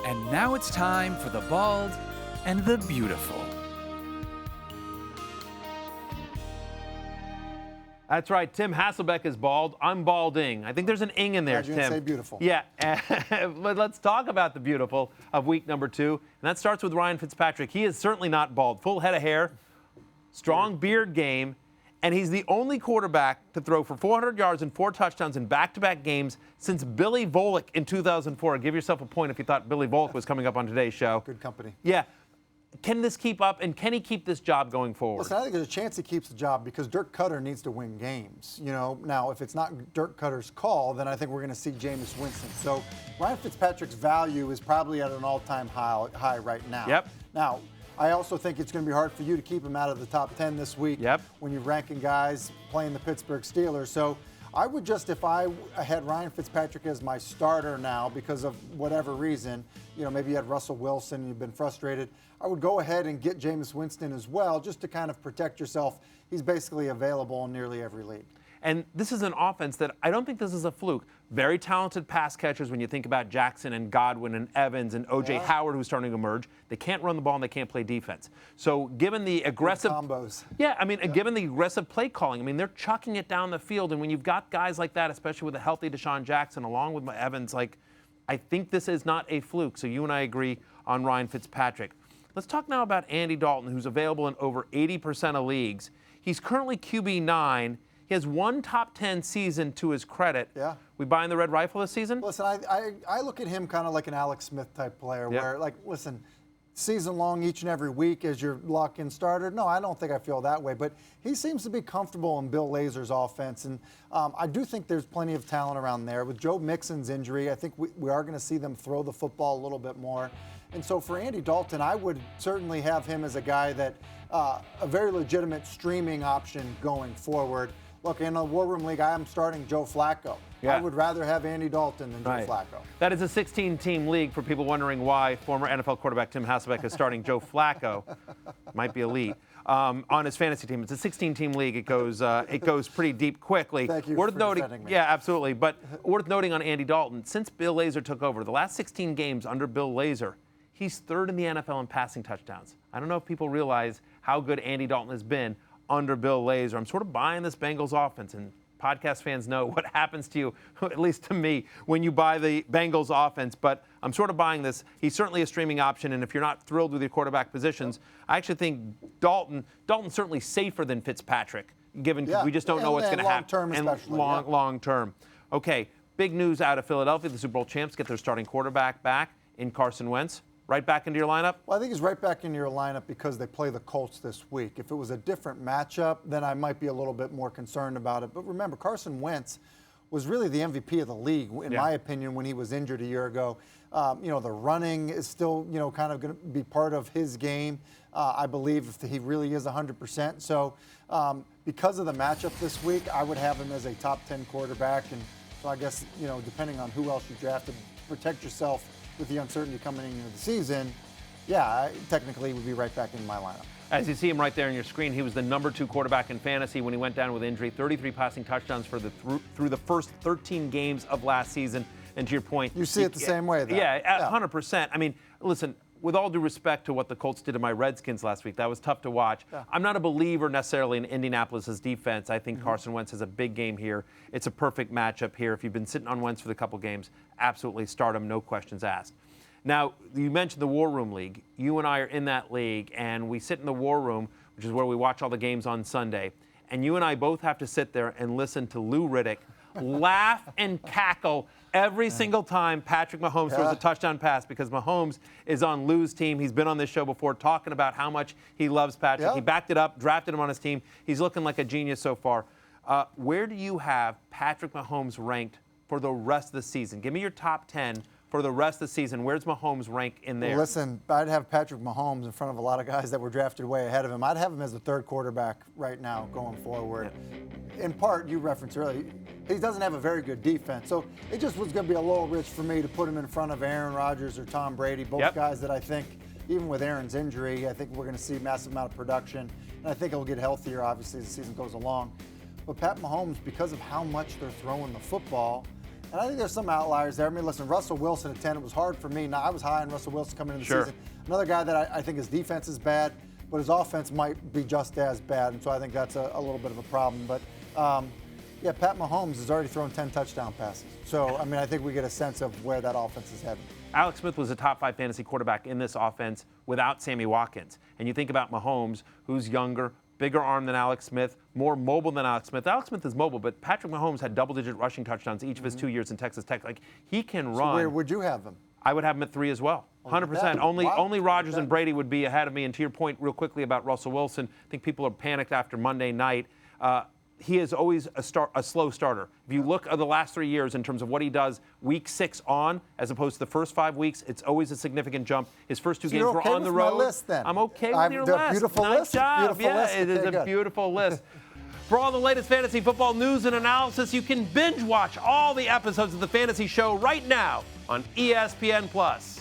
And now it's time for the bald and the beautiful. That's right. Tim Hasselbeck is bald. I'm balding. I think there's an ing in there, Tim. Say beautiful. Yeah. But let's talk about the beautiful of week number 2. And that starts with Ryan Fitzpatrick. He is certainly not bald. Full head of hair, strong beard game, and he's the only quarterback to throw for 400 yards and 4 touchdowns in back-to-back games since Billy Volek in 2004. Give yourself a point if you thought Billy Volek was coming up on today's show. Good company. Yeah. Can this keep up, and can he keep this job going forward? Listen, I think there's a chance he keeps the job because Dirk Cutter needs to win games. You know, now if it's not Dirk Cutter's call, then I think we're going to see Jameis Winston. So Ryan Fitzpatrick's value is probably at an all-time high right now. Yep. Now, I also think it's going to be hard for you to keep him out of the top 10 this week. Yep. When you're ranking guys playing the Pittsburgh Steelers. So I would just, if I had Ryan Fitzpatrick as my starter now because of whatever reason, you know, maybe you had Russell Wilson and you've been frustrated, I would go ahead and get Jameis Winston as well just to kind of protect yourself. He's basically available in nearly every league. And this is an offense that I don't think this is a fluke. Very talented pass catchers when you think about Jackson and Godwin and Evans and O.J. Howard, who's starting to emerge. They can't run the ball and they can't play defense. So given the aggressive combos. Yeah, I mean, given the aggressive play calling, I mean, they're chucking it down the field. And when you've got guys like that, especially with a healthy Deshaun Jackson along with Evans, like, I think this is not a fluke. So you and I agree on Ryan Fitzpatrick. Let's talk now about Andy Dalton, who's available in over 80% of leagues. He's currently QB9. He has one top 10 season to his credit. Yeah. We buying the red rifle this season? Listen, I look at him kind of like an Alex Smith type player where, like, listen, season long each and every week as your lock-in starter. No, I don't think I feel that way. But he seems to be comfortable in Bill Lazor's offense. And I do think there's plenty of talent around there. With Joe Mixon's injury, I think we are going to see them throw the football a little bit more. And so for Andy Dalton, I would certainly have him as a guy that a very legitimate streaming option going forward. Look, in a War Room League, I am starting Joe Flacco. Yeah. I would rather have Andy Dalton than Joe Flacco. That is a 16-team league for people wondering why former NFL quarterback Tim Hasselbeck is starting Joe Flacco. Might be elite. On his fantasy team. It's a 16-team league. It goes pretty deep quickly. Thank you worth for noting, defending me. Yeah, absolutely. But worth noting on Andy Dalton, since Bill Lazor took over, the last 16 games under Bill Lazor, he's third in the NFL in passing touchdowns. I don't know if people realize how good Andy Dalton has been under Bill Lazor. I'm sort of buying this Bengals offense, and podcast fans know what happens to you, at least to me, when you buy the Bengals offense. But I'm sort of buying this. He's certainly a streaming option, and if you're not thrilled with your quarterback positions, I actually think Dalton's certainly safer than Fitzpatrick, given we just don't know what's going to happen. Long term. Okay, big news out of Philadelphia. The Super Bowl champs get their starting quarterback back in Carson Wentz. Right back into your lineup? Well, I think he's right back into your lineup because they play the Colts this week. If it was a different matchup, then I might be a little bit more concerned about it. But remember, Carson Wentz was really the MVP of the league, in my opinion, when he was injured a year ago. You know, the running is still, you know, kind of going to be part of his game, I believe, if he really is 100%. So because of the matchup this week, I would have him as a top 10 quarterback. And so I guess, you know, depending on who else you drafted, protect yourself with the uncertainty coming into the season, technically he would be right back in my lineup. As you see him right there on your screen, he was the number 2 quarterback in fantasy when he went down with injury. 33 passing touchdowns for through the first 13 games of last season. And to your point, you see it the same way, though. Yeah, 100%. I mean, listen, with all due respect to what the Colts did to my Redskins last week, that was tough to watch. Yeah. I'm not a believer necessarily in Indianapolis's defense. I think Carson Wentz has a big game here. It's a perfect matchup here. If you've been sitting on Wentz for the couple games, absolutely start him, no questions asked. Now, you mentioned the War Room League. You and I are in that league, and we sit in the War Room, which is where we watch all the games on Sunday. And you and I both have to sit there and listen to Lou Riddick laugh and cackle every single time Patrick Mahomes throws a touchdown pass, because Mahomes is on Lou's team. He's been on this show before talking about how much he loves Patrick. He backed it up, drafted him on his team. He's looking like a genius so far. Where do you have Patrick Mahomes ranked for the rest of the season? Give me your top 10 for the rest of the season. Where's Mahomes rank in there? Well, listen, I'd have Patrick Mahomes in front of a lot of guys that were drafted way ahead of him. I'd have him as the third quarterback right now going forward. In part, you referenced earlier, he doesn't have a very good defense. So it just was going to be a little rich for me to put him in front of Aaron Rodgers or Tom Brady, both guys that I think, even with Aaron's injury, I think we're going to see a massive amount of production. And I think he'll get healthier, obviously, as the season goes along. But Pat Mahomes, because of how much they're throwing the football, And I think there's some outliers there. I mean, listen, Russell Wilson at 10, it was hard for me. Now, I was high on Russell Wilson coming into the season. Another guy that I think his defense is bad, but his offense might be just as bad, and so I think that's a little bit of a problem. But, yeah, Pat Mahomes has already thrown 10 touchdown passes. So, I mean, I think we get a sense of where that offense is heading. Alex Smith was a top 5 fantasy quarterback in this offense without Sammy Watkins. And you think about Mahomes, who's younger, bigger arm than Alex Smith, more mobile than Alex Smith. Alex Smith is mobile, but Patrick Mahomes had double-digit rushing touchdowns each of his 2 years in Texas Tech. Like, he can run. So where would you have him? I would have him at 3 as well. 100%. Only Rodgers and Brady would be ahead of me. And to your point real quickly about Russell Wilson, I think people are panicked after Monday night. He is always a slow starter. If you look at the last 3 years in terms of what he does week 6 on, as opposed to the first 5 weeks, it's always a significant jump. His first 2 games were on the road. My list, then. I'm okay with your list. Beautiful nice list. job. Beautiful yeah, list. it is a beautiful list. For all the latest fantasy football news and analysis, you can binge watch all the episodes of the Fantasy Show right now on ESPN+.